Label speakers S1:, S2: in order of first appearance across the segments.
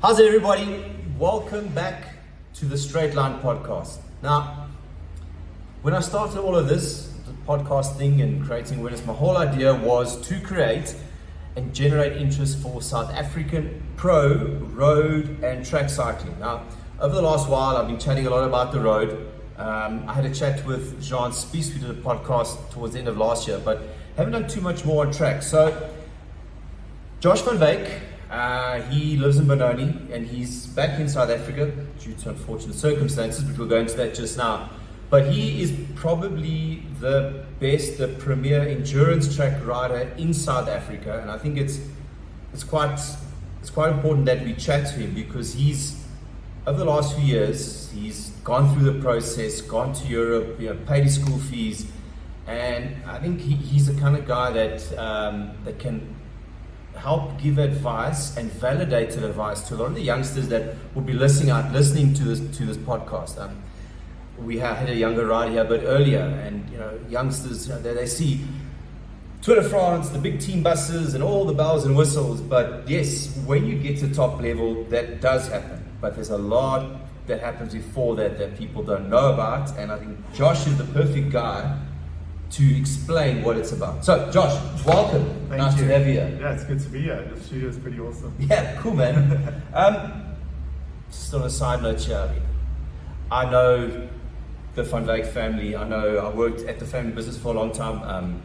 S1: How's it, everybody? Welcome back to the Straight Line podcast. Now, when I started all of this, the podcast thing and creating awareness, my whole idea was to create and generate interest for South African pro road and track cycling. Now, over the last while, I've been chatting a lot about the road. I had a chat with Jean Spies. We did a podcast towards the end of last year, but haven't done too much more on track. So, Josh van Wyk, he lives in Benoni and he's back in South Africa due to unfortunate circumstances, but we'll go into that just now. But he is probably the best, the premier endurance track rider in South Africa, and I think it's quite important that we chat to him because he's, over the last few years, he's gone through the process, gone to Europe, paid his school fees, and I think he's the kind of guy that can help give advice and validated advice to a lot of the youngsters that will be listening to this podcast. We had a younger rider here a bit earlier, and youngsters, they see Tour de France, the big team buses, and all the bells and whistles. But yes, when you get to top level, that does happen. But there's a lot that happens before that people don't know about, and I think Josh is the perfect guy to explain what it's about. So, Josh, welcome.
S2: Nice
S1: to have you here.
S2: Yeah, it's good to be here. The studio is pretty awesome.
S1: Yeah, cool, man. Just on a side note here, I know the Van Wyk family. I worked at the family business for a long time.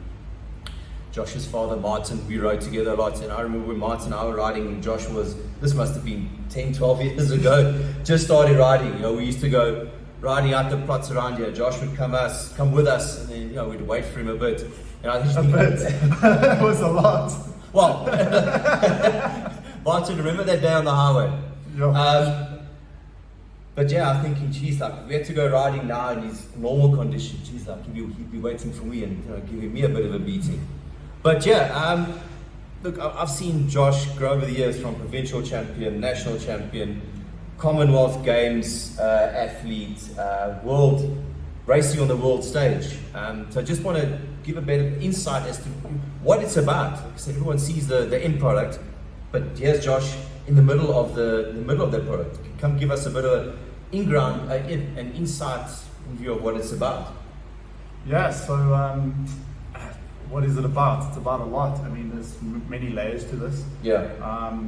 S1: Josh's father, Martin, we rode together a lot. And I remember when Martin and I were riding, and Josh this must have been 10, 12 years ago, just started riding. We used to go riding out the plots around here. Josh would come with us, and then we'd wait for him a bit. And I think
S2: It was a lot.
S1: Well, Martin, remember that day on the highway?
S2: Yeah.
S1: But yeah, I'm thinking, geez, like we had to go riding now in his normal condition. Geez, like he'd be waiting for me and giving me a bit of a beating. But yeah, look, I've seen Josh grow over the years from provincial champion, national champion, Commonwealth Games athlete, world racing on the world stage. So I just want to give a bit of insight as to what it's about. Because everyone sees the end product, but here's Josh in the middle of that product. Come give us a bit of an insight in view of what it's about.
S2: Yeah. So, what is it about? It's about a lot. I mean, there's many layers to this.
S1: Yeah.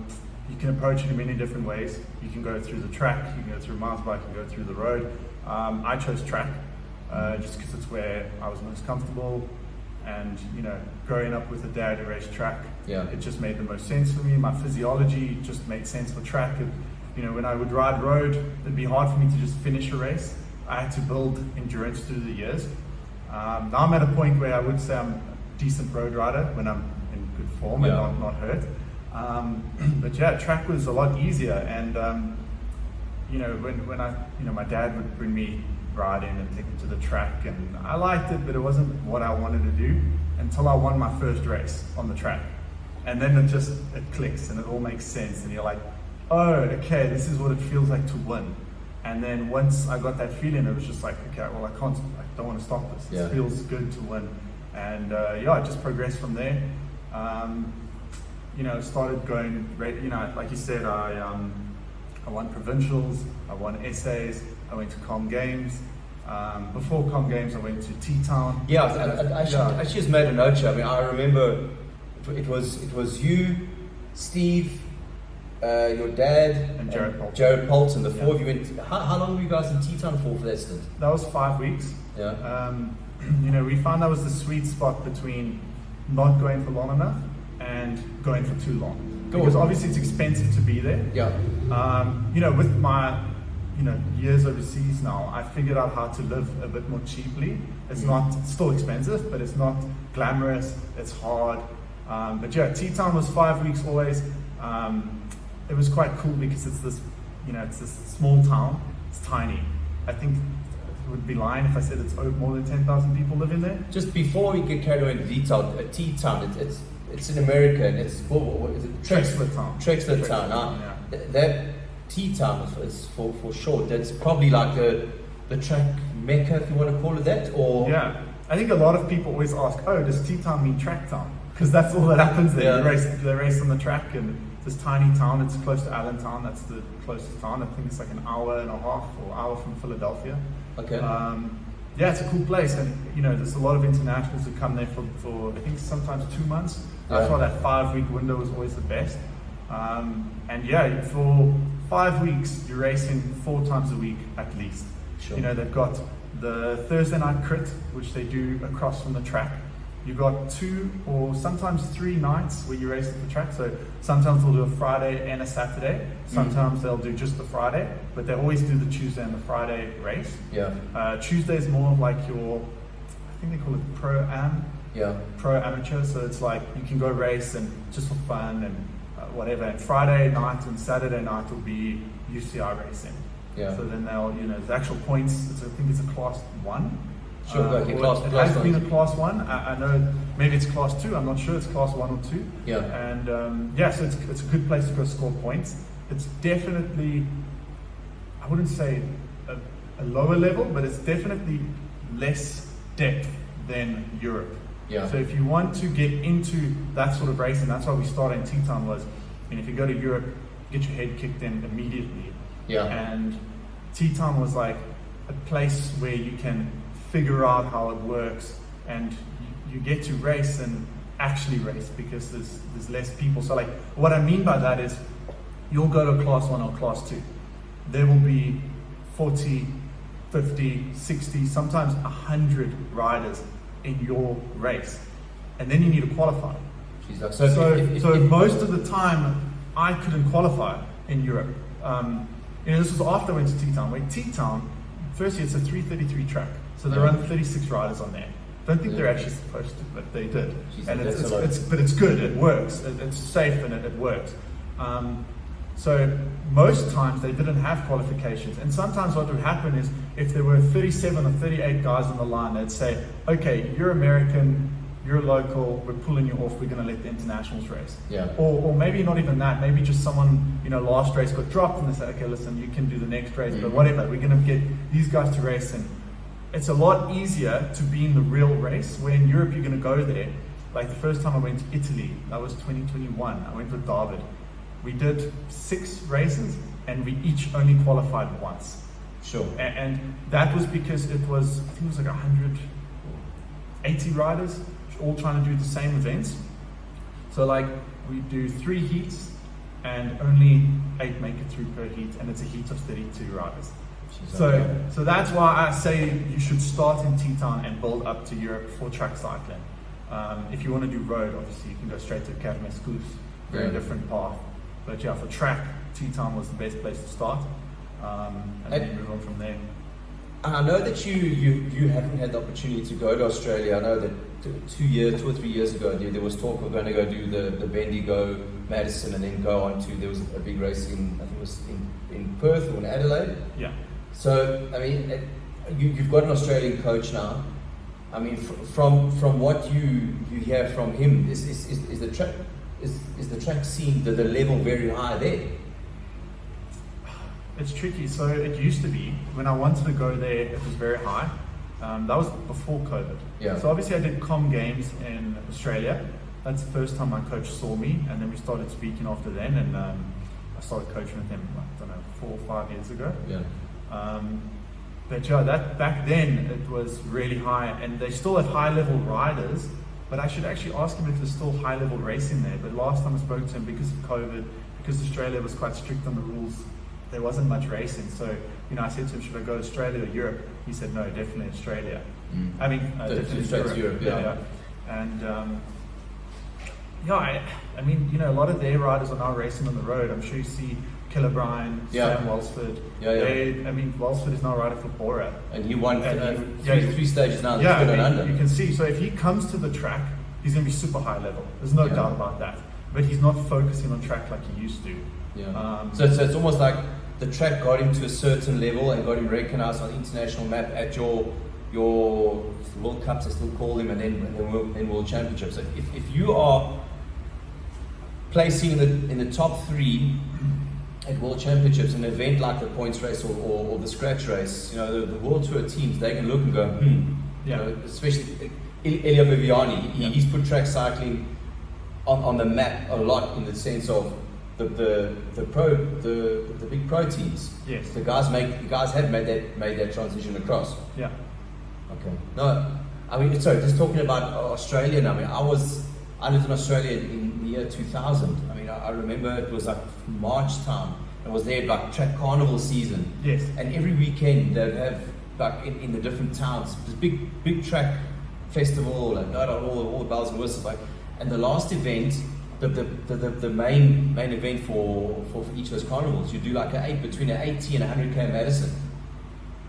S2: You can approach it in many different ways. You can go through the track, you can go through mountain bike, you can go through the road. I chose track just because it's where I was most comfortable. And growing up with a dad who raced track, it just made the most sense for me. My physiology just made sense for track. When I would ride road, it'd be hard for me to just finish a race. I had to build endurance through the years. Now I'm at a point where I would say I'm a decent road rider when I'm in good form and not hurt. But yeah, track was a lot easier, and when my dad would bring me riding and take me to the track, and I liked it, but it wasn't what I wanted to do until I won my first race on the track, and then it clicks and it all makes sense, and you're like, oh, okay, this is what it feels like to win. And then once I got that feeling, it was just like, okay, well, I don't want to stop this. It feels good to win, and I just progressed from there. Started going, like you said, I won provincials, I won essays, I went to Com Games. Before Com Games, I went to T-Town.
S1: Yeah, I just made a note here. I mean, I remember it was you, Steve, your dad,
S2: and
S1: Jared Polton. The four of you went. How long were you guys in T-Town for that stint?
S2: That was 5 weeks.
S1: Yeah.
S2: We found that was the sweet spot between not going for long enough and going for too long. Because obviously it's expensive to be there.
S1: Yeah.
S2: With my years overseas now, I figured out how to live a bit more cheaply. It's it's still expensive, but it's not glamorous, it's hard. But yeah, T-Town was 5 weeks always. It was quite cool because it's this small town, it's tiny. I think it would be lying if I said it's more than 10,000 people live in there.
S1: Just before we get carried away into detail, T-Town, it's in America, and it's what is it?
S2: Trexler Town.
S1: Trexler Town. That T-Town is for short. That's probably like the track mecca, if you want to call it that, or
S2: yeah. I think a lot of people always ask, oh, does T-Town mean track town? Because that's all that happens there.
S1: Yeah.
S2: They race on the track, and this tiny town. It's close to Allentown. That's the closest town. I think it's like an hour and a half or hour from Philadelphia.
S1: Okay.
S2: Yeah, it's a cool place, and there's a lot of internationals who come there for I think sometimes 2 months. That's why that 5-week window is always the best. And yeah, for 5 weeks you're racing 4 times a week at least.
S1: Sure.
S2: They've got the Thursday night crit, which they do across from the track. You've got 2 or sometimes 3 nights where you race at the track. So sometimes they'll do a Friday and a Saturday. Sometimes they'll do just the Friday, but they always do the Tuesday and the Friday race.
S1: Yeah.
S2: Tuesday is more of like your, I think they call it pro-am.
S1: Yeah.
S2: Pro-amateur. So it's like you can go race and just for fun and whatever. And Friday night and Saturday night will be UCI racing.
S1: Yeah.
S2: So then they'll, the actual points, I think it's a class 1.
S1: Sure, okay,
S2: it
S1: class
S2: has been
S1: one.
S2: a class 1. I know maybe it's class 2. I'm not sure. It's class 1 or 2.
S1: Yeah.
S2: And yeah, so it's a good place to go score points. It's definitely, I wouldn't say a lower level, but it's definitely less depth than Europe.
S1: Yeah.
S2: So if you want to get into that sort of racing, that's why we started in Teton was, if you go to Europe, get your head kicked in immediately.
S1: Yeah.
S2: And Teton was like a place where you can figure out how it works, and you get to race and actually race because there's less people. So like what I mean by that is you'll go to class 1 or class 2. There will be 40, 50, 60, sometimes 100 riders in your race. And then you need to qualify. So most of the time I couldn't qualify in Europe. This was after I went to Teton. Where Teton, firstly it's a 333 track. So they run 36 riders on there. Don't think they're actually supposed to, but they did. And it's good, it works, it's safe and it works. So most times they didn't have qualifications. And sometimes what would happen is if there were 37 or 38 guys on the line, they'd say, okay, you're American, you're local, we're pulling you off, we're going to let the internationals race.
S1: Yeah.
S2: Or maybe not even that, maybe just someone, last race got dropped and they say, okay, listen, you can do the next race, but whatever, we're going to get these guys to race. And it's a lot easier to be in the real race, where in Europe you're going to go there. Like the first time I went to Italy, that was 2021, I went with David. We did 6 races and we each only qualified once.
S1: Sure.
S2: And that was because it was, I think it was like 180 riders, all trying to do the same events. So like we do 3 heats and only 8 make it through per heat, and it's a heat of 32 riders. So that's why I say you should start in Teton and build up to Europe for track cycling. If you want to do road, obviously you can go straight to Kermeskus, very different path. But yeah, for track, Teton was the best place to start, and then move on from there.
S1: I know that you haven't had the opportunity to go to Australia. I know that 2 or 3 years ago there was talk of going to go do the Bendigo, Madison, and then go on to, there was a big race in, I think it was in Perth or in Adelaide.
S2: Yeah.
S1: So, I mean, you've got an Australian coach now. I mean, from what you hear from him, is the track scene, the level very high there?
S2: It's tricky. So it used to be, when I wanted to go there, it was very high. That was before COVID.
S1: Yeah.
S2: So obviously I did comm games in Australia. That's the first time my coach saw me, and then we started speaking after then, and I started coaching with him, I don't know, 4 or 5 years ago.
S1: Yeah.
S2: But yeah, that back then it was really high, and they still have high level riders. But I should actually ask him if there's still high level racing there. But last time I spoke to him, because of COVID, because Australia was quite strict on the rules, there wasn't much racing. So I said to him, should I go to Australia or Europe? He said, no, definitely Australia. I mean, definitely
S1: straight to Europe. Yeah.
S2: And I mean, a lot of their riders are now racing on the road. I'm sure you see Killer Bryan, Sam Walsford. I mean, Walsford is now riding for Bora.
S1: And he won three stages now.
S2: You can see. So if he comes to the track, he's going to be super high level. There's no doubt about that. But he's not focusing on track like he used to.
S1: Yeah. So it's almost like the track got him to a certain level and got him recognized on the international map at your World Cups, I still call them, and then World Championships. So if you are placing in the top 3 at World Championships, an event like the points race or the scratch race, the World Tour teams, they can look and go, especially Elia Viviani, he's put track cycling on the map a lot, in the sense of the big pro teams.
S2: Yes.
S1: The guys have made that transition across.
S2: Yeah.
S1: Okay. No, I mean, sorry, just talking about Australia now. I mean, I lived in Australia in the year 2000. I mean, I remember it was like March time. It was there like track carnival season.
S2: Yes.
S1: And every weekend they'd have like in the different towns this big track festival and all the bells and whistles. Like, and the last event, the main event for each of those carnivals, you do like between an 80 and 100k Madison.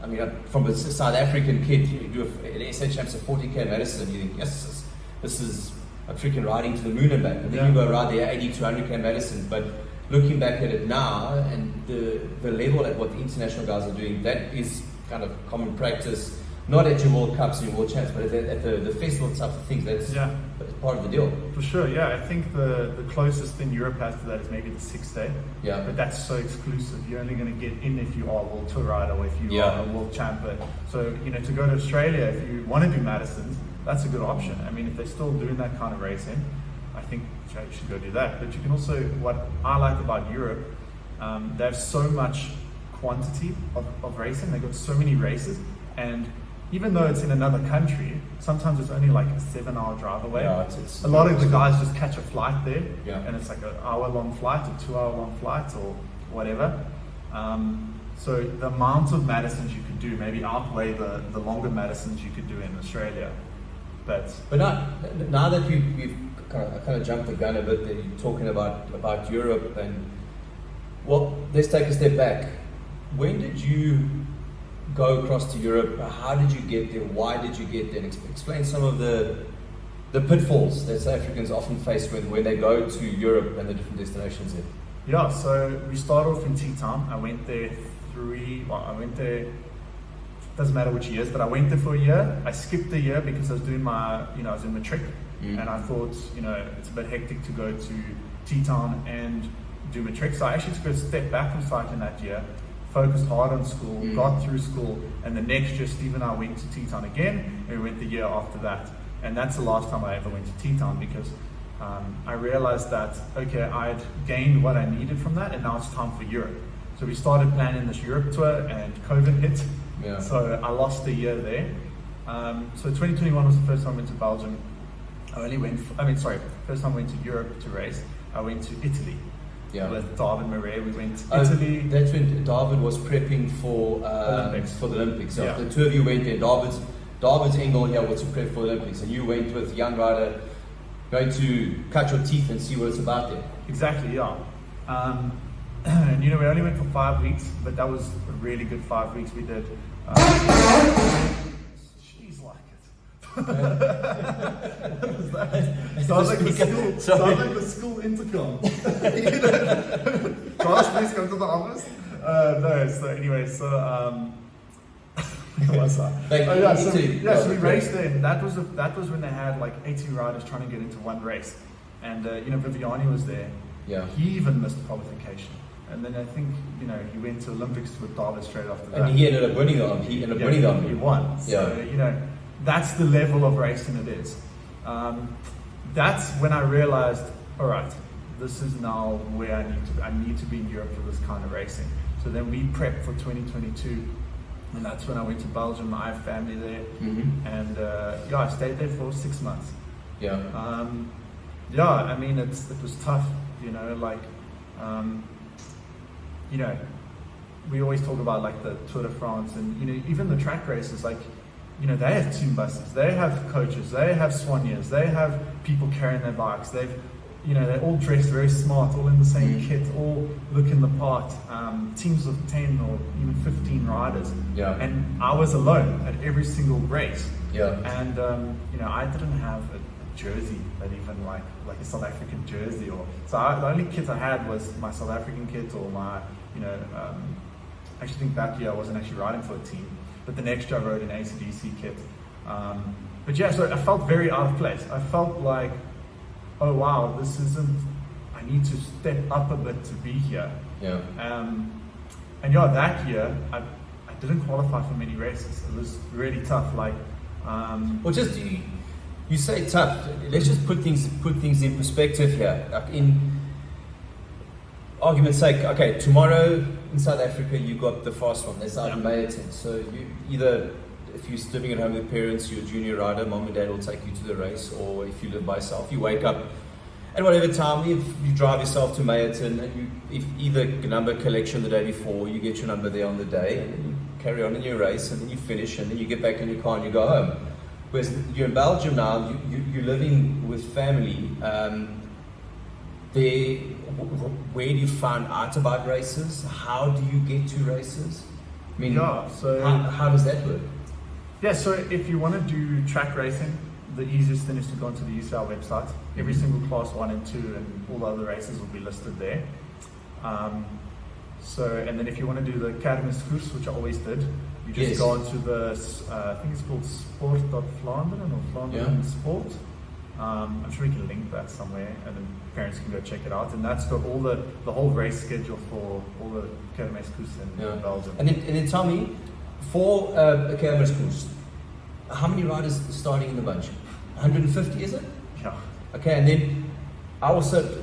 S1: I mean, from a South African kid, you do an SA Champs of 40k Madison, you think, yes, this is a freaking riding to the moon and back. And then you go ride the 80 to 100k Madison. But looking back at it now, and the level at what the international guys are doing, that is kind of common practice. Not at your World Cups and your World Champs, but at the festival type of things. That's part of the deal.
S2: For sure, yeah. I think the closest thing Europe has to that is maybe the 6 day.
S1: Yeah.
S2: But that's so exclusive. You're only going to get in if you are a World Tour rider or if you are a World Champ. So, to go to Australia, if you want to do Madisons, that's a good option. I mean, if they're still doing that kind of racing, I think you should go do that. But you can also, what I like about Europe, they have so much quantity of racing. They've got so many races. And even though it's in another country, sometimes it's only like a 7-hour drive away.
S1: Yeah,
S2: a lot of the guys just catch a flight there,
S1: and
S2: it's like an hour-long flight or 2-hour-long flight or whatever. So the amount of Madisons you could do maybe outweigh the longer Madisons you could do in Australia. But
S1: now that we've kind of jumped the gun a bit, that you're talking about Europe, and well, let's take a step back. When did you go across to Europe? How did you get there? Why did you get there? And explain some of the pitfalls that South Africans often face when they go to Europe and the different destinations there.
S2: Yeah, so we started off in Teton. I went there doesn't matter which years, but I went there for a year. I skipped a year because I was doing I was in matric, and I thought, it's a bit hectic to go to Teton and do matric. So I actually took a step back from cycling that year, focused hard on school, got through school, and the next year Steve and I went to Teton again, and we went the year after that. And that's the last time I ever went to Teton, because I realized that, okay, I'd gained what I needed from that, and now it's time for Europe. So we started planning this Europe tour, and COVID hit.
S1: Yeah.
S2: So I lost a year there. So 2021 was the first time I went to Belgium. First time I went to Europe to race. I went to Italy.
S1: Yeah.
S2: With David Murray, we went to Italy.
S1: That's when David was prepping for
S2: Olympics.
S1: For the Olympics. So
S2: Yeah.
S1: the two of you went there. David's angle here was to prep for the Olympics, and you went with young rider, going to cut your teeth and see what it's about there.
S2: Exactly, yeah. And we only went for 5 weeks, but that was a really good 5 weeks. We did. She's like it. Sounds like the school intercom. Josh, please come to the office. So we raced there, and that was when they had like 18 riders trying to get into one race, and Viviani was there.
S1: Yeah.
S2: He even missed qualification, and then I think he went to Olympics with David straight after that.
S1: And he ended up winning them.
S2: He won. So that's the level of racing it is. That's when I realized, all right, this is now where I need to be in Europe for this kind of racing. So then we prepped for 2022. And that's when I went to Belgium. I have family there, and I stayed there for 6 months.
S1: Yeah.
S2: I mean, it was tough. We always talk about like the Tour de France, and even the track races. Like, they have team buses, they have coaches, they have soigneurs, they have people carrying their bikes. They're all dressed very smart, all in the same kit, all looking the part. Teams of 10 or even 15 riders.
S1: Yeah.
S2: And I was alone at every single race.
S1: Yeah.
S2: And I didn't have a jersey that even like a South African jersey, the only kit I had was my South African kit, or my I actually think that year I wasn't actually riding for a team, but the next year I rode an AC/DC kit. So I felt very out of place. I felt like, oh wow, I need to step up a bit to be here.
S1: Yeah.
S2: That year I didn't qualify for many races. It was really tough.
S1: You say tough. Let's just put things in perspective here. Like argument's sake, okay, tomorrow in South Africa you got the fast one. That's out in
S2: Yeah.
S1: Mayerton. So you either, if you're living at home with parents, you're a junior rider, mom and dad will take you to the race, or if you live by yourself, you wake up at whatever time, if you drive yourself to Mayerton, and if either number collection the day before, you get your number there on the day, and then you carry on in your race, and then you finish, and then you get back in your car and you go home. Whereas you're in Belgium now, you're living with family. Where do you find out about races? How do you get to races? I mean, how does that work?
S2: Yeah, so if you want to do track racing, the easiest thing is to go onto the UCL website. Every single class 1 and 2 and all the other races will be listed there. And then if you want to do the Kermiskoers, which I always did, you just go onto the, I think it's called Sport.Vlaanderen or Vlaanderen Sport. I'm sure we can link that somewhere, and then parents can go check it out. And that's got all the whole race schedule for all the Kermiskoers in Belgium.
S1: And then tell me, for a Kermiskoers, how many riders are starting in the bunch? 150, is it?
S2: Yeah.
S1: Okay, and then I also,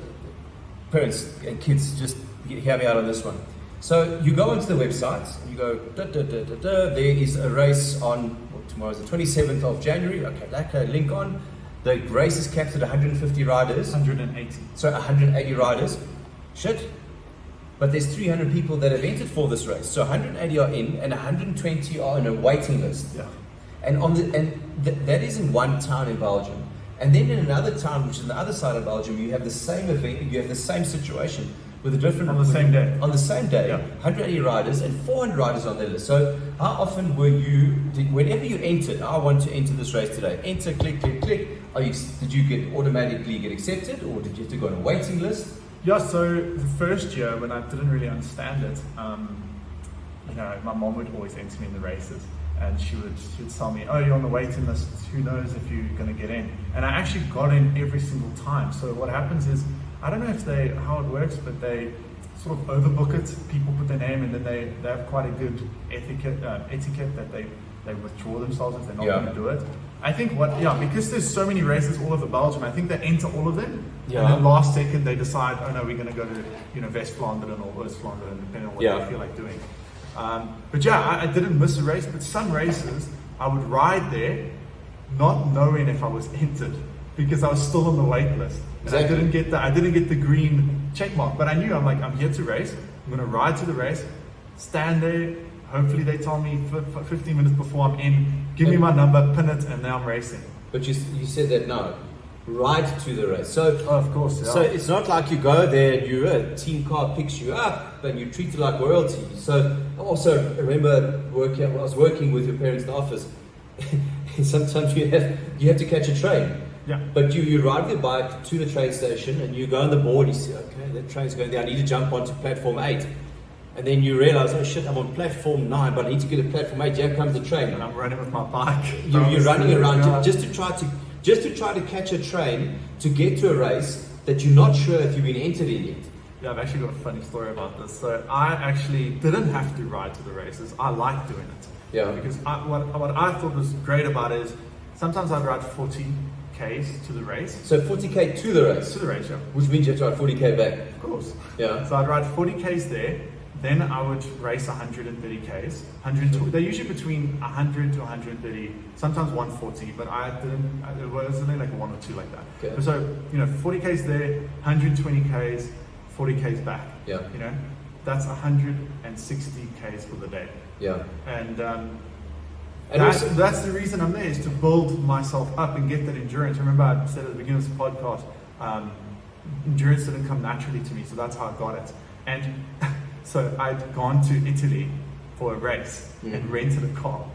S1: parents and kids, just hear me out on this one. So you go onto the website, and you go, there is a race on, tomorrow's the 27th of January, okay, link on. The race is capped at 150 riders.
S2: 180.
S1: So 180 riders. Shit. But there's 300 people that have entered for this race. So 180 are in, and 120 are on a waiting list.
S2: Yeah.
S1: And that is in one town in Belgium. And then in another town, which is on the other side of Belgium, you have the same event, you have the same situation with a different...
S2: On the same day.
S1: On the same day,
S2: yeah.
S1: 180 riders and 400 riders on their list. So how often whenever you entered, I want to enter this race today, enter, click, click, click, did you automatically get accepted, or did you have to go on a waiting list?
S2: Yeah, so the first year when I didn't really understand it, my mom would always enter me in the races. And she would tell me, oh, you're on the waiting list, who knows if you're going to get in. And I actually got in every single time. So what happens is, I don't know how it works, but they sort of overbook it. People put their name, and then they have quite a good etiquette that they withdraw themselves if they're not going to do it. I think because there's so many races all over Belgium, I think they enter all of them. Yeah. And then last second they decide, oh no, we're going to go to West Vlaanderen or Oost Vlaanderen, depending on what they feel like doing. I didn't miss a race, but some races I would ride there not knowing if I was entered because I was still on the wait list. And exactly. I didn't get the green check mark, but I knew I'm here to race. I'm going to ride to the race, stand there. Hopefully they tell me 15 minutes before I'm in, give me my number, pin it, and now I'm racing.
S1: But you said that no. Ride to the race. So,
S2: of course, yeah.
S1: So it's not like you go there and a team car picks you up and you're treated like royalty. So I also remember I was working with your parents in the office. Sometimes you have to catch a train.
S2: Yeah.
S1: But you ride your bike to the train station and you go on the board. You see, okay, that train's going there. I need to jump onto platform 8. And then you realize, oh shit, I'm on platform 9, but I need to get to platform 8. Here comes the train.
S2: And I'm running with my bike.
S1: You're running around just to try to catch a train to get to a race that you're not sure if you've been entered in yet.
S2: Yeah, I've actually got a funny story about this. So I actually didn't have to ride to the races. I liked doing it.
S1: Yeah.
S2: Because what I thought was great about it is sometimes I'd ride 40 Ks to the race.
S1: So 40K to the race?
S2: To the race, yeah.
S1: Which means you have to ride 40K back?
S2: Of course.
S1: Yeah.
S2: So I'd ride 40 Ks there. Then I would race 130 Ks. 120. They're usually between 100 to 130, sometimes 140, but it was only like 1 or 2 like that.
S1: Okay.
S2: So, 40 Ks there, 120 Ks, 40 Ks back.
S1: Yeah.
S2: That's 160 Ks for the day.
S1: Yeah.
S2: And that's the reason I'm there, is to build myself up and get that endurance. Remember I said at the beginning of this podcast, endurance didn't come naturally to me, so that's how I got it. And so I'd gone to Italy for a race and rented a car.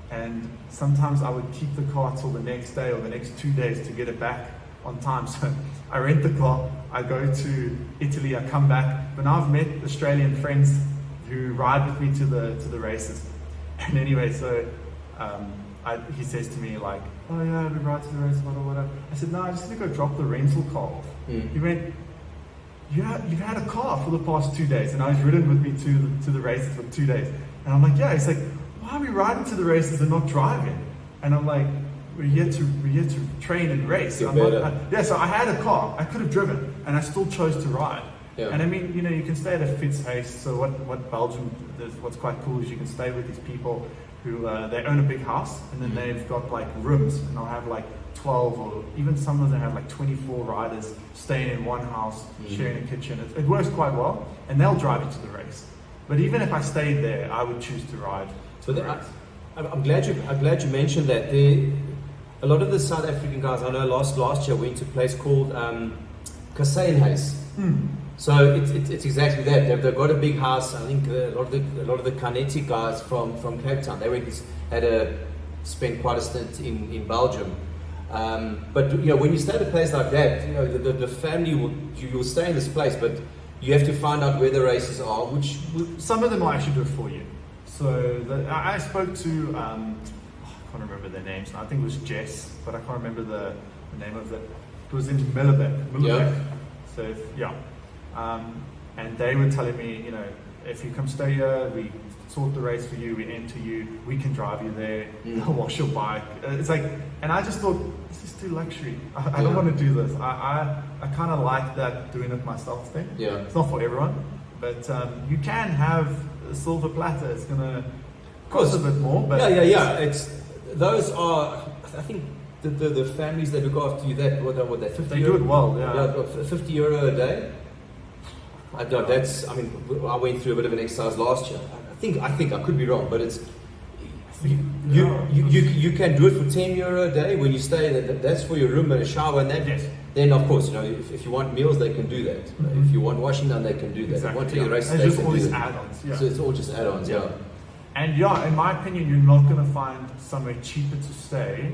S2: And sometimes I would keep the car till the next day or the next 2 days to get it back on time. So I rent the car, I go to Italy, I come back. But now I've met Australian friends who ride with me to the races. And anyway, so he says to me like, oh yeah, we ride to the race, whatever. I said, no, I just need to go drop the rental car off. He went, you've had a car for the past 2 days, and I was ridden with me to the races for 2 days. And I'm like, yeah. He's like, why are we riding to the races and not driving? And I'm like, we're here to train and race.
S1: So
S2: I had a car. I could have driven, and I still chose to ride.
S1: Yeah.
S2: And I mean, you can stay at a Fitzhaste. So what Belgium does, what's quite cool is you can stay with these people who they own a big house, and then they've got like rooms, and they'll have like 12 or even some of them have like 24 riders staying in one house, sharing a kitchen. It works quite well, and they'll drive you to the race. But even if I stayed there, I would choose to ride.
S1: So I'm glad you mentioned that. A lot of the South African guys I know last year went to a place called Kaseinhuis. So it's exactly that. They've got a big house. I think a lot of the Canetti guys from Cape Town, they spent quite a stint in Belgium. But when you stay at a place like that, the family you'll stay in this place, but you have to find out where the races are. Which
S2: some of them will actually do it for you. So I spoke to I can't remember their names. I think it was Jess, but I can't remember the name of it. It was in Millebeek.
S1: Yeah.
S2: So and they were telling me, if you come stay here, we sort the race for you, we enter you, we can drive you there, they'll wash your bike. It's like, and I just thought, this is too luxury. I don't want to do this. I kind of like that doing it myself thing.
S1: Yeah.
S2: It's not for everyone, but you can have a silver platter. It's gonna cost a bit more, but
S1: Those are, I think, the families that look after you. That what they 50.
S2: They do it well. Yeah.
S1: €50 a day. I don't. I went through a bit of an exercise last year. I think I could be wrong, but it's you can do it for €10 a day when you stay. That's for your room and a shower and that.
S2: Yes.
S1: Then of course, if you want meals, they can do that. If you want washing done, they can do that.
S2: Exactly.
S1: If you want to race,
S2: It's
S1: they
S2: just
S1: can
S2: all
S1: do
S2: these
S1: that.
S2: add-ons. Yeah.
S1: So it's all just add-ons. Yeah.
S2: And in my opinion, you're not going to find somewhere cheaper to stay,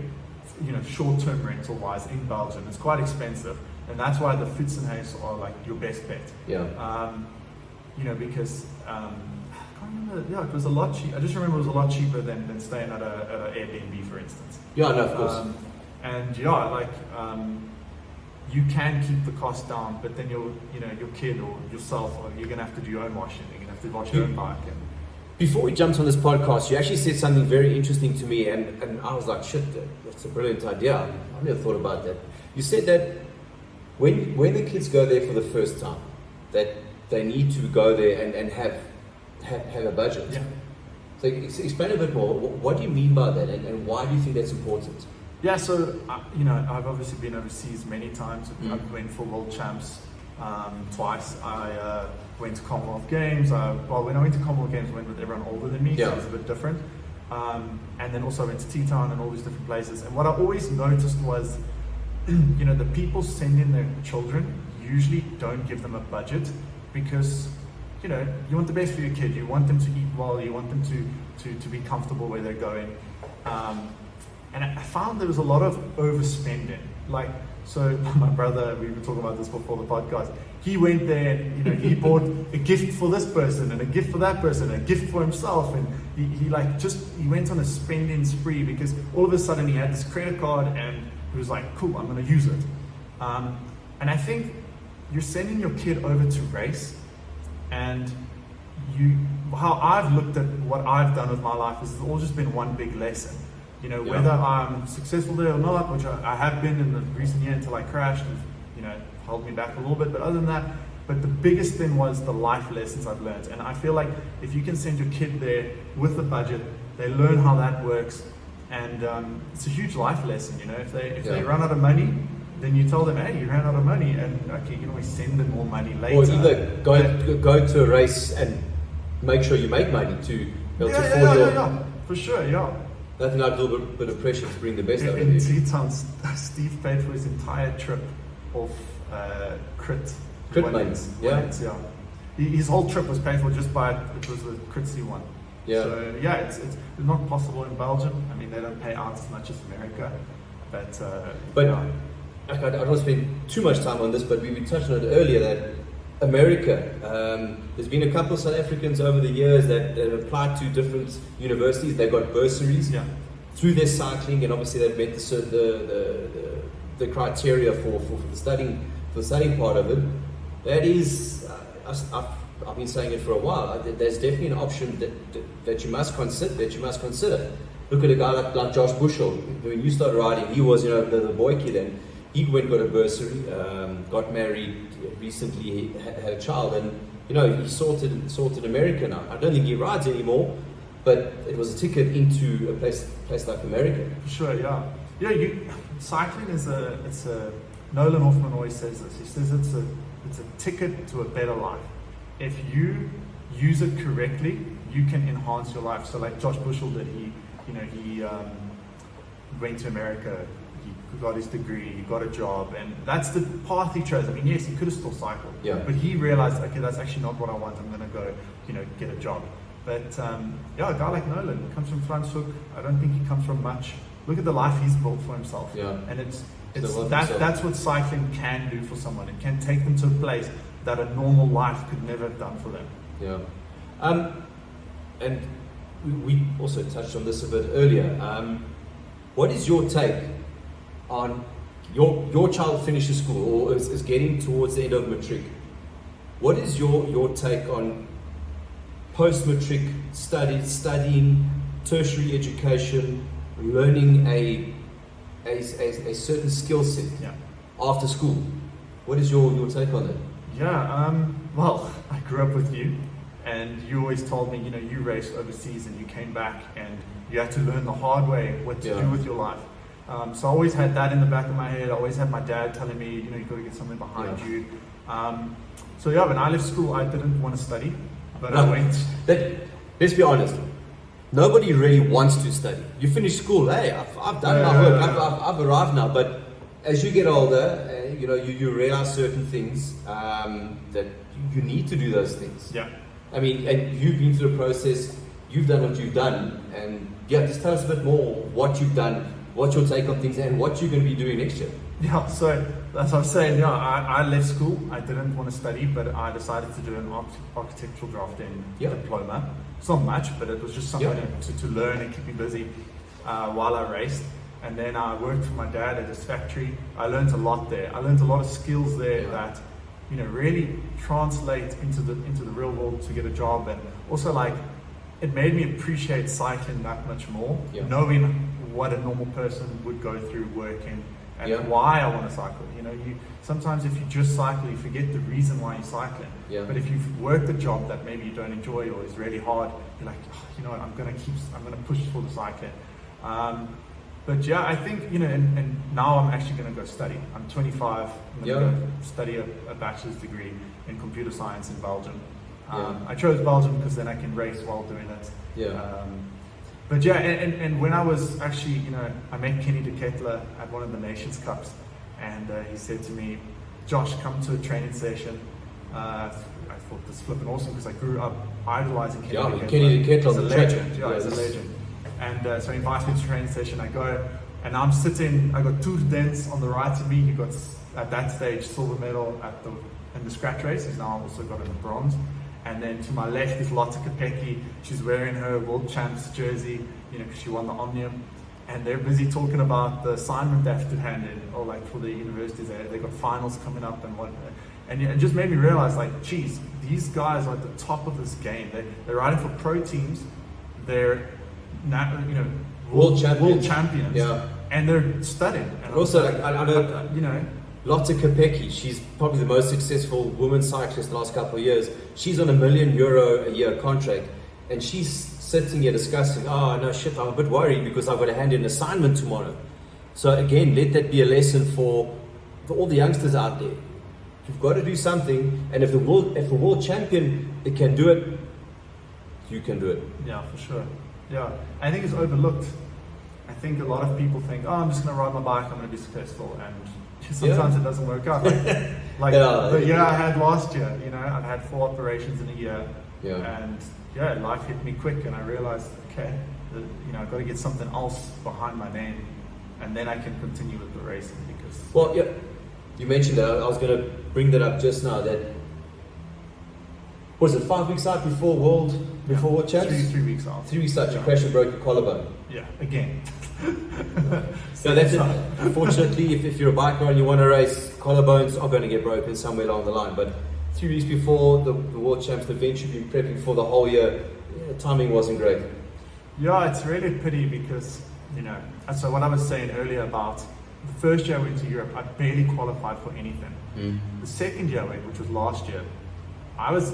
S2: short-term rental-wise in Belgium. It's quite expensive, and that's why the Fitzhaste are like your best bet.
S1: Yeah.
S2: Because I can't remember. Yeah, it was a lot cheap. I just remember it was a lot cheaper than staying at a Airbnb, for instance.
S1: Yeah, no, of course.
S2: You can keep the cost down, but then your kid or yourself, or you're gonna have to do your own washing. You're gonna have to wash your own bike.
S1: Before we jumped on this podcast, you actually said something very interesting to me, and I was like, shit, that's a brilliant idea. I never thought about that. You said that when the kids go there for the first time, that they need to go there and have a budget.
S2: Yeah.
S1: So explain a bit more. What do you mean by that, and why do you think that's important?
S2: Yeah, so I've obviously been overseas many times. I went for World Champs twice. I went to Commonwealth Games. When I went to Commonwealth Games, I went with everyone older than me, so it was a bit different. And then also went to Teton and all these different places. And what I always noticed was, the people sending their children usually don't give them a budget because, you want the best for your kid. You want them to eat well. You want them to be comfortable where they're going. And I found there was a lot of overspending. So my brother, we were talking about this before the podcast. He went there, he bought a gift for this person and a gift for that person, and a gift for himself, and he went on a spending spree because all of a sudden he had this credit card and he was like, cool, I'm going to use it. And I think you're sending your kid over to race, and how I've looked at what I've done with my life is it's all just been one big lesson. Whether I'm successful there or not, which I have been in the recent year until I crashed, and held me back a little bit. But other than that, the biggest thing was the life lessons I've learned. And I feel like if you can send your kid there with a budget, they learn how that works, and it's a huge life lesson. If they run out of money, then you tell them, hey, you ran out of money, and okay, you can always send them more money later.
S1: Or either go to a race and make sure you make money to be able to afford your.
S2: For sure, yeah.
S1: Nothing like a little bit of pressure to bring the best out of
S2: in
S1: you.
S2: Teton, Steve paid for his entire trip off crit
S1: lanes. Yeah.
S2: His whole trip was paid for just by it was a crit C1.
S1: Yeah.
S2: So it's not possible in Belgium. I mean, they don't pay out as much as America, but
S1: I don't want to spend too much time on this, but we touched on it earlier that America, there's been a couple of South Africans over the years that applied to different universities. They got bursaries through their cycling, and obviously they've met the criteria for the studying part of it. That is, I've been saying it for a while. There's definitely an option that you must consider. Look at a guy like Josh Bushell. When you started riding, he was the boy kid, and he went got a bursary, got married recently, had a child, and he sorted America now. I don't think he rides anymore, but it was a ticket into a place like America.
S2: For sure, yeah. Cycling is Nolan Hoffman always says this. He says it's a ticket to a better life. If you use it correctly, you can enhance your life. So like Josh Bushell did, he went to America, he got his degree, he got a job, and that's the path he chose. I mean, yes, he could have still cycled, but he realized, okay, that's actually not what I want. I'm going to go, get a job. But a guy like Nolan comes from Franschhoek. I don't think he comes from much. Look at the life he's built for himself.
S1: Yeah.
S2: And that's what cycling can do for someone. It can take them to a place that a normal life could never have done for them.
S1: Yeah. And we also touched on this a bit earlier. What is your take on your child finishes school or is getting towards the end of matric? What is your take on post-matric studying tertiary education, learning a certain skill set after school? What is your take on that?
S2: Well, I grew up with you, and you always told me, you raced overseas and you came back and you had to learn the hard way what to do with your life. So I always had that in the back of my head. I always had my dad telling me, you've got to get something behind you. When I left school, I didn't want to study, but I went.
S1: Let's be honest. Nobody really wants to study. You finish school, hey, I've done my work, I've arrived now. But as you get older, you realize certain things that you need to do those things.
S2: Yeah.
S1: I mean, and you've been through the process, you've done what you've done, and just tell us a bit more what you've done, what's your take on things, and what you're going to be doing next year.
S2: Yeah, so as I was saying, I left school. I didn't want to study, but I decided to do an architectural drafting diploma. It's not much, but it was just something to learn and keep me busy while I raced. And then I worked for my dad at his factory. I learned a lot there. I learned a lot of skills there that really translate into the real world to get a job. And also, like, it made me appreciate cycling that much more, knowing what a normal person would go through working and why I want to cycle. Sometimes if you just cycle, you forget the reason why you're cycling. But if you've worked a job that maybe you don't enjoy or is really hard, you're like, what, I'm going to push for the cycling. I think, and now I'm actually going to go study. I'm 25. I'm going to go study a bachelor's degree in computer science in Belgium. I chose Belgium because then I can race while doing it. And when I was actually, I met Kenny de Kettler at one of the Nations Cups, and he said to me, Josh, come to a training session. I thought this flipping awesome because I grew up idolizing Kenny de Kettler.
S1: Kenny de Kettler,
S2: he's a legend. He's a legend. And so he invites me to a training session. I go, and I'm sitting. I got Tour Dens on the right of me. He got at that stage silver medal in the scratch race. He's now also got a bronze. And then to my left is Lotte Kopecky. She's wearing her World Champs jersey, because she won the Omnium. And they're busy talking about the assignment they have to hand in, or like for the universities. They got finals coming up and what. And it just made me realize, like, geez, these guys are at the top of this game. They're riding for pro teams. They're world champions. And they're studying. And
S1: also, I know, Lotte Kopecky, she's probably the most successful woman cyclist the last couple of years. She's on €1 million a year contract, and she's sitting here discussing, I'm a bit worried because I've got to hand in an assignment tomorrow. So again, let that be a lesson for all the youngsters out there. You've got to do something, and if a world champion can do it, you can do it.
S2: Yeah, for sure. Yeah, I think it's overlooked. I think a lot of people think, I'm just going to ride my bike, I'm going to be successful, and sometimes it doesn't work out. Like the year I had last year, I've had 4 operations in a year, and life hit me quick, and I realized, okay, I've got to get something else behind my name, and then I can continue with the racing. Because
S1: you mentioned that. I was going to bring that up just now. That was it 5 weeks out before World Champs?
S2: 3 weeks out.
S1: 3 weeks out, you crashed and broke your collarbone.
S2: Yeah, again.
S1: So that's it. Unfortunately, if you're a biker and you want to race, collarbones are going to get broken somewhere along the line. But 3 weeks before the World Champs, the event you've been prepping for the whole year, timing wasn't great.
S2: Yeah, it's really a pity because, so what I was saying earlier about the first year I went to Europe, I barely qualified for anything.
S1: Mm.
S2: The second year I went, which was last year, I was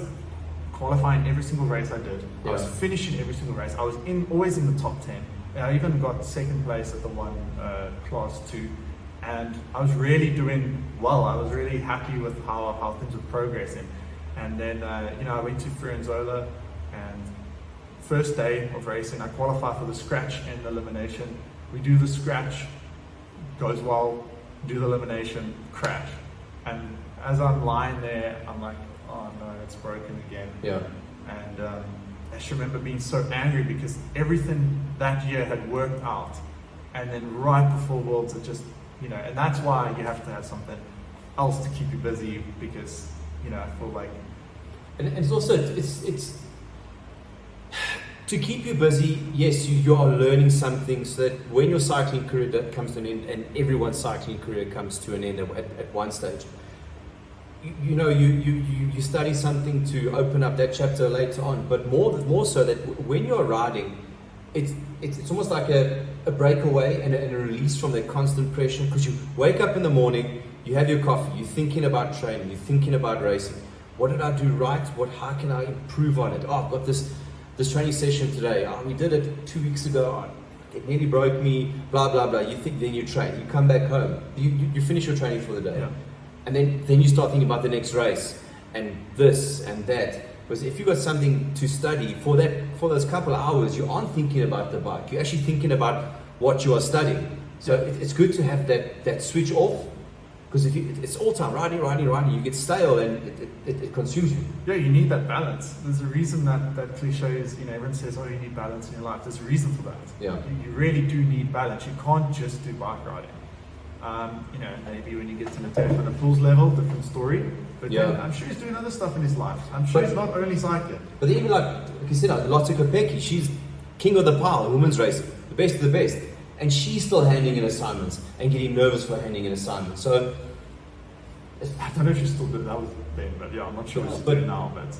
S2: qualifying every single race I did. I was
S1: Yeah.
S2: finishing every single race. I was always in the top 10. And I even got second place at the one class 2. And I was really doing well. I was really happy with how things were progressing. And then, I went to Fiorenzola, and first day of racing, I qualify for the scratch and the elimination. We do the scratch, goes well, do the elimination, crash. And as I'm lying there, I'm like, oh no, it's broken again.
S1: Yeah.
S2: And I just remember being so angry because everything that year had worked out. And then right before Worlds, it just, and that's why you have to have something else to keep you busy, because, I feel like.
S1: And it's also, it's to keep you busy. Yes, you are learning something, so that when your cycling career comes to an end, and everyone's cycling career comes to an end at one stage, you study something to open up that chapter later on. But more so that when you're riding, it's almost like a breakaway and a release from that constant pressure, because you wake up in the morning, you have your coffee, you're thinking about training, you're thinking about racing. What did I do right? How can I improve on it? Oh, I've got this training session today. Oh, we did it 2 weeks ago. Oh, it nearly broke me. Blah blah blah. You think, then you train. You come back home. You finish your training for the day,
S2: Yeah.
S1: and then you start thinking about the next race and this and that. Because if you've got something to study for those couple of hours, you aren't thinking about the bike. You're actually thinking about what you are studying. So it's good to have that switch off. Because if it's all time riding, you get stale and it consumes you.
S2: Yeah, you need that balance. There's a reason that cliche is, everyone says, oh, you need balance in your life. There's a reason for that.
S1: Yeah.
S2: You really do need balance. You can't just do bike riding. Maybe when you get to the Pools level, different story. But
S1: Yeah.
S2: then I'm sure he's doing other stuff in his life. I'm sure
S1: But-
S2: he's not only cycling.
S1: But even like you said, Lotte Kopecky, she's king of the pile, women's racing, the best of the best. And she's still handing in assignments and getting nervous for handing in assignments. So
S2: I don't know if she still did that then, but yeah, I'm not sure what she's
S1: But-
S2: doing now. But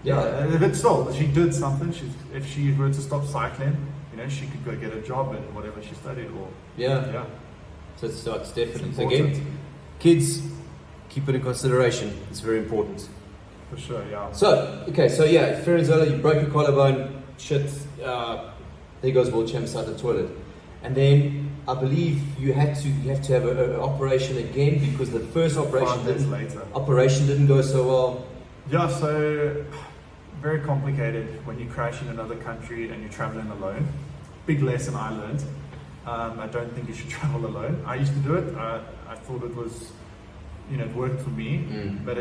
S1: yeah,
S2: but still, she did something. If she were to stop cycling, she could go get a job in whatever she studied, or
S1: yeah. So it's definitely.
S2: It's
S1: So again,
S2: important.
S1: kids, keep it in consideration. It's very important.
S2: For sure, yeah.
S1: So Fiorenzola, you broke your collarbone. Shit, there goes world champs out the toilet. And then I believe you have to have an operation again, because the first
S2: 5
S1: operation
S2: days later.
S1: didn't go so well.
S2: Yeah, so very complicated when you crash in another country and you're traveling alone. Big lesson I learned. I don't think you should travel alone. I used to do it. I thought it was, it worked for me.
S1: Mm.
S2: But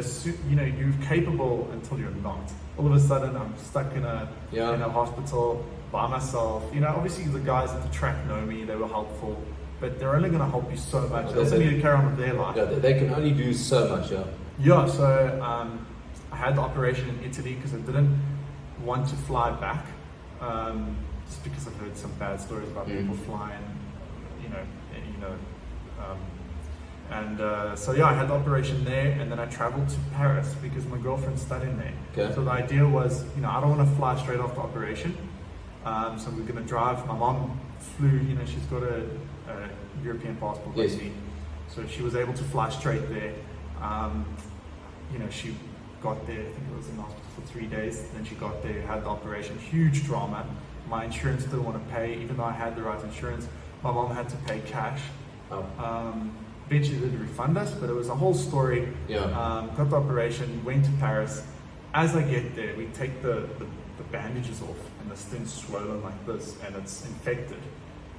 S2: you're capable until you're not. All of a sudden, I'm stuck in a hospital by myself. Obviously the guys at the track know me. They were helpful, but they're only going to help you so much. They also need to carry on with their life.
S1: Yeah, they can only do so much. Yeah.
S2: Yeah, so I had the operation in Italy because I didn't want to fly back, just because I've heard some bad stories about people flying, I had the operation there, and then I traveled to Paris because my girlfriend's studying there.
S1: Okay.
S2: So the idea was, I don't want to fly straight after operation, so we're going to drive. My mom flew, she's got a European passport,
S1: Yes.
S2: basically. So she was able to fly straight there. She got there, I think it was in hospital for 3 days. Then she got there, had the operation, huge drama. My insurance didn't want to pay, even though I had the right insurance. My mom had to pay cash.
S1: Oh.
S2: Eventually they did refund us, but it was a whole story.
S1: Yeah.
S2: Got the operation, went to Paris. As I get there, we take the bandages off, and this thing's swollen like this, and it's infected.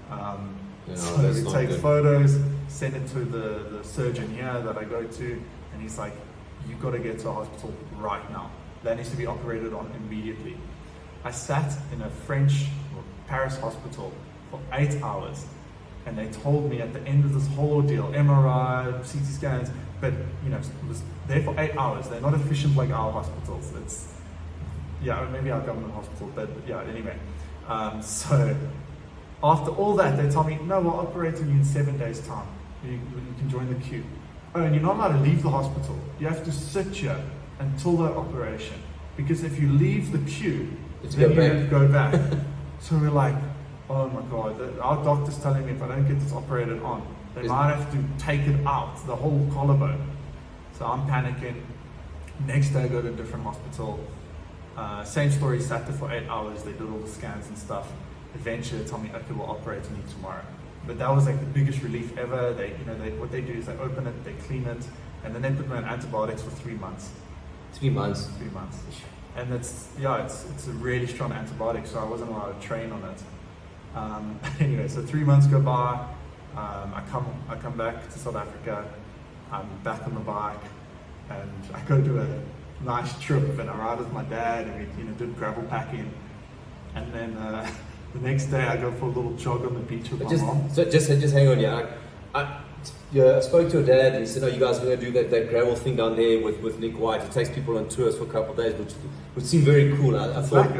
S2: So
S1: that's
S2: we
S1: not
S2: take
S1: good.
S2: photos, send it to the surgeon here that I go to, and he's like, you've got to get to a hospital right now. That needs to be operated on immediately. I sat in a French Paris hospital for 8 hours, and they told me at the end of this whole ordeal, MRI, CT scans, but it was there for 8 hours. They're not efficient like our hospitals. Maybe our government hospital, but anyway. So after all that, they told me, no, we'll operate on you in 7 days' time. You can join the queue. Oh, and you're not allowed to leave the hospital. You have to sit here until the operation. Because if you leave the queue, then you have to go back. So we're like, oh my God, our doctor's telling me if I don't get this operated on, They might have to take it out, the whole collarbone. So I'm panicking. Next day I go to a different hospital. Same story, sat there for 8 hours. They did all the scans and stuff. Eventually they told me, okay, we'll operate on you tomorrow. But that was like the biggest relief ever. What they do is they open it, they clean it, and then they put me on antibiotics for 3 months.
S1: 3 months.
S2: 3 months. And it's a really strong antibiotic, so I wasn't allowed to train on it. Anyway, so 3 months go by. I come back to South Africa. I'm back on the bike, and I go do a nice trip, and I ride with my dad, and we did gravel packing. And then the next day I go for a little jog on the beach with my mom.
S1: So just hang on, yeah. I spoke to your dad, and he said, "Oh, you guys are going to do that gravel thing down there with Nick White. He takes people on tours for a couple of days, which seemed very cool." I thought,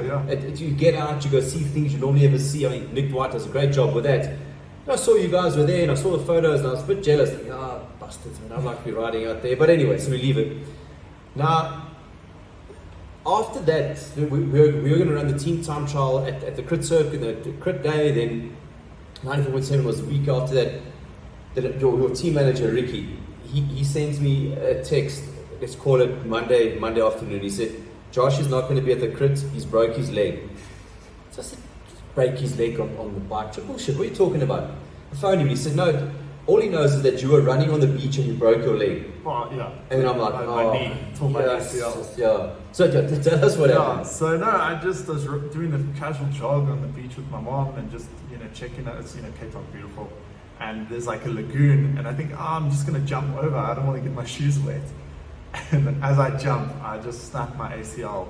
S1: you get out, you go see things you normally never see. I mean, Nick White does a great job with that. And I saw you guys were there, and I saw the photos, and I was a bit jealous. Thinking, bastards, man, I'd like to be riding out there. But anyway, so we leave it. Now, after that, we were going to run the team time trial at the crit circuit, the crit day. Then 94.7 was the week after that. Your team manager Ricky, he sends me a text. Let's call it Monday afternoon. He said, "Josh is not going to be at the crit. He's broke his leg." So I said, "Break his leg on the bike? Bullshit. What are you talking about?" I phoned him. He said, "No. All he knows is that you were running on the beach and you broke your leg."
S2: Oh, yeah.
S1: And then I'm like,
S2: my knee, tore my ACL.
S1: Yeah. So tell us what happened.
S2: So no, I just was doing a casual jog on the beach with my mom and just checking out. It's Cape Town beautiful, and there's like a lagoon, and I think I'm just gonna jump over. I don't want to get my shoes wet. And as I jump, I just snapped my ACL,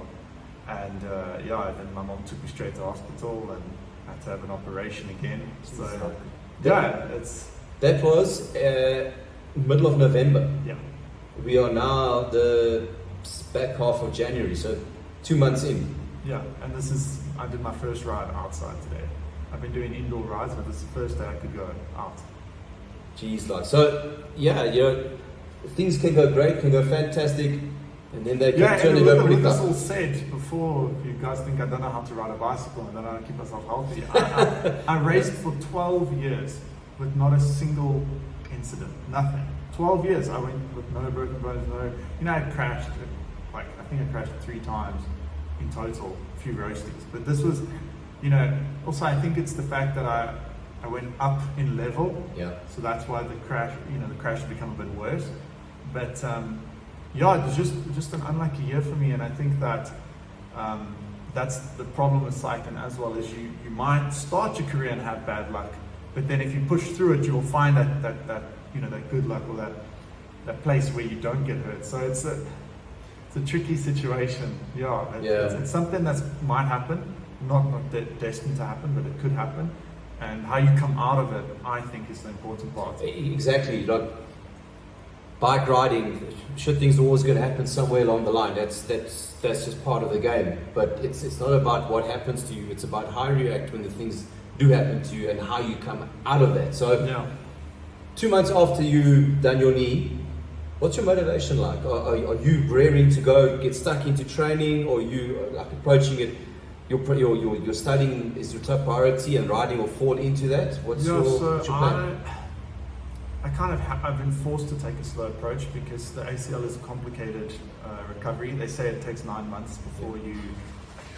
S2: and then my mom took me straight to hospital and had to have an operation again. So
S1: that was middle of November.
S2: Yeah.
S1: We are now the back half of January, so 2 months in.
S2: Yeah, and I did my first ride outside today. I've been doing indoor rides, but this is the first day I could go out.
S1: Jeez, things can go great, can go fantastic, and then they can turn and go pretty
S2: tough.
S1: tough.
S2: This all said, before you guys think I don't know how to ride a bicycle and I don't know how to keep myself healthy, I raced for 12 years with not a single incident, nothing. 12 years I went with no broken bones, I crashed, I think I crashed 3 times in total, a few roasties. But this was, also I think it's the fact that I went up in level, so that's why the crash had become a bit worse. But it was just an unlucky year for me, and I think that that's the problem with cycling as well, is you might start your career and have bad luck, but then if you push through it, you'll find that good luck, or that place where you don't get hurt. So it's a tricky situation. It's something that might happen, not destined to happen, but it could happen. And how you come out of it, I think, is the important part.
S1: Exactly. Like bike riding, sure, things are always going to happen somewhere along the line. That's just part of the game. But it's not about what happens to you. It's about how you react when the things do happen to you and how you come out of that. So 2 months after you done your knee, what's your motivation like? Are you raring to go, get stuck into training, or are you approaching it? Your studying is your top priority, and riding will fall into that. What's your plan?
S2: I've been forced to take a slow approach because the ACL is a complicated recovery. They say it takes 9 months before you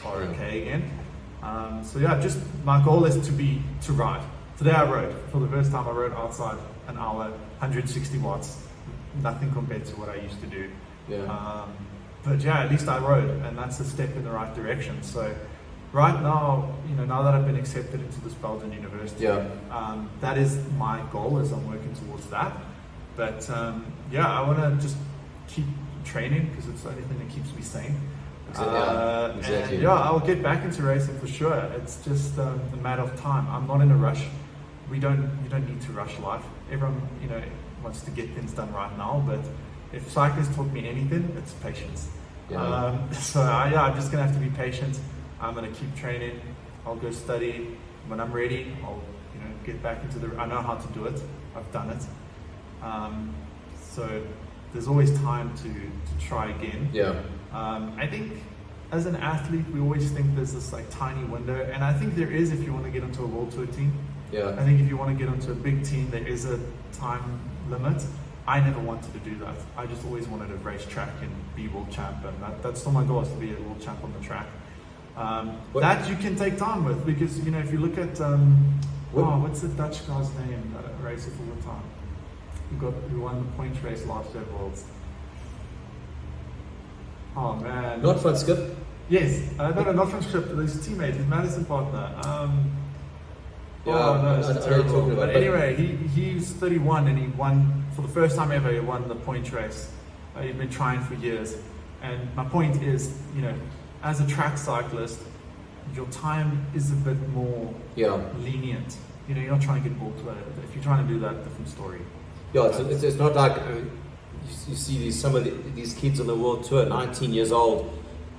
S2: are okay again. Just my goal is to ride. Today I rode for the first time. I rode outside an hour, 160 watts, nothing compared to what I used to do. At least I rode, and that's a step in the right direction. So right now, now that I've been accepted into this Belgian university, that is my goal, as I'm working towards that. But I want to just keep training because it's the only thing that keeps me sane.
S1: Exactly.
S2: And I'll get back into racing for sure. It's just a matter of time. I'm not in a rush. You don't need to rush life. Everyone, wants to get things done right now, but if cyclists taught me anything, it's patience. I'm just gonna have to be patient. I'm gonna keep training. I'll go study. When I'm ready, I'll get back into I know how to do it. I've done it. So there's always time to try again. I think as an athlete, we always think there's this tiny window, and I think there is if you want to get into a World Tour team.
S1: Yeah.
S2: I think if you want to get onto a big team, there is a time limit. I never wanted to do that. I just always wanted to race track and be world champ, and that's still my goal, is to be a world champ on the track. That you can take time with, because if you look at what's the Dutch guy's name that races all the time? Who won the point race last year at Worlds? Oh man.
S1: Not Van Skip.
S2: Yes, no, not from Skip. His teammate, his Madison partner.
S1: Yeah, I know what you're talking about.
S2: But anyway, he's 31 and he won for the first time ever. He won the point race. He's been trying for years, and my point is, as a track cyclist, your time is a bit more lenient. You're not trying to get booked. If you're trying to do that, different story.
S1: Yeah, it's not like you see some of these kids on the world tour, 19 years old,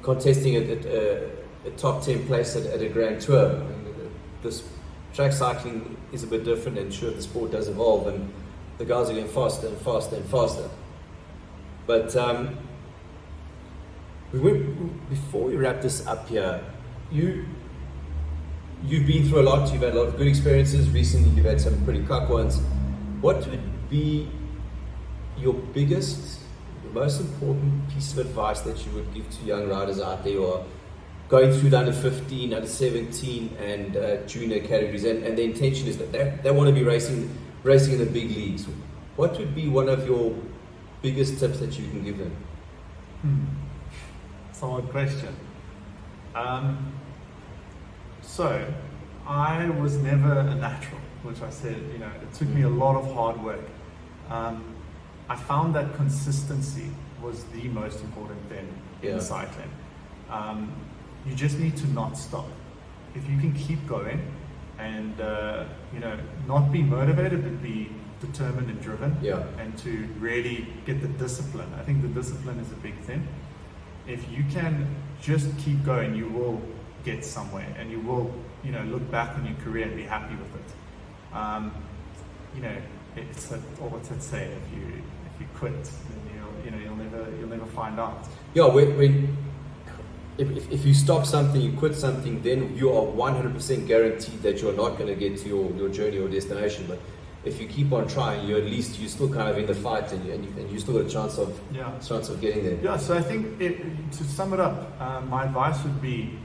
S1: contesting a top 10 place at a Grand Tour. I mean, this track cycling is a bit different, and sure, the sport does evolve, and the guys are getting faster and faster and faster. But before we wrap this up here, you've been through a lot. You've had a lot of good experiences recently. You've had some pretty cuck ones. What would be your biggest, most important piece of advice that you would give to young riders out there, or going through the under 15, under 17 and junior categories, and the intention is that they want to be racing in the big leagues? What would be one of your biggest tips that you can give them?
S2: Solid question. So I was never a natural, which I said, it took me a lot of hard work. I found that consistency was the most important thing in cycling. You just need to not stop. If you can keep going and not be motivated, but be determined and driven, and to really get the discipline. I think the discipline is a big thing. If you can just keep going, you will get somewhere, and you will look back on your career and be happy with it. It's what's it say? If you quit, then you'll never find out.
S1: Yeah, if you stop something, you quit something, then you are 100% guaranteed that you're not going to get to your journey or destination. But if you keep on trying, you're still kind of in the fight, and you still got a chance of getting there.
S2: Yeah. So I think to sum it up, my advice would be,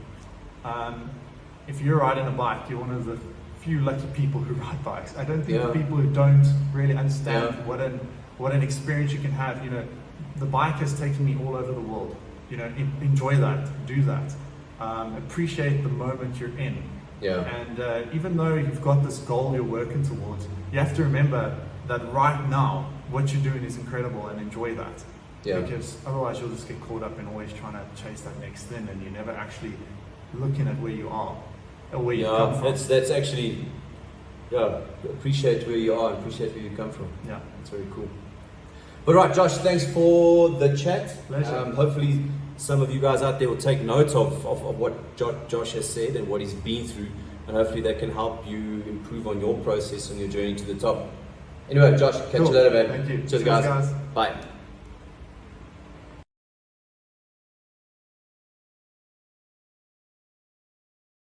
S2: if you're riding a bike, you're one of the few lucky people who ride bikes. I don't think the people who don't really understand what an experience you can have. The bike has taken me all over the world. Enjoy that, do that, appreciate the moment you're in. And even though you've got this goal you're working towards, you have to remember that right now what you're doing is incredible, and enjoy that. Because otherwise you'll just get caught up in always trying to chase that next thing, and you're never actually looking at where you are or where you come from.
S1: That's actually, appreciate where you are and appreciate where you come from.
S2: Yeah,
S1: it's very cool. But right, Josh, thanks for the chat.
S2: Pleasure.
S1: Hopefully some of you guys out there will take note of what Josh has said and what he's been through, and hopefully that can help you improve on your process and your journey to the top. Anyway, Josh, catch you later, man.
S2: Thank you.
S1: Cheers, guys. Bye.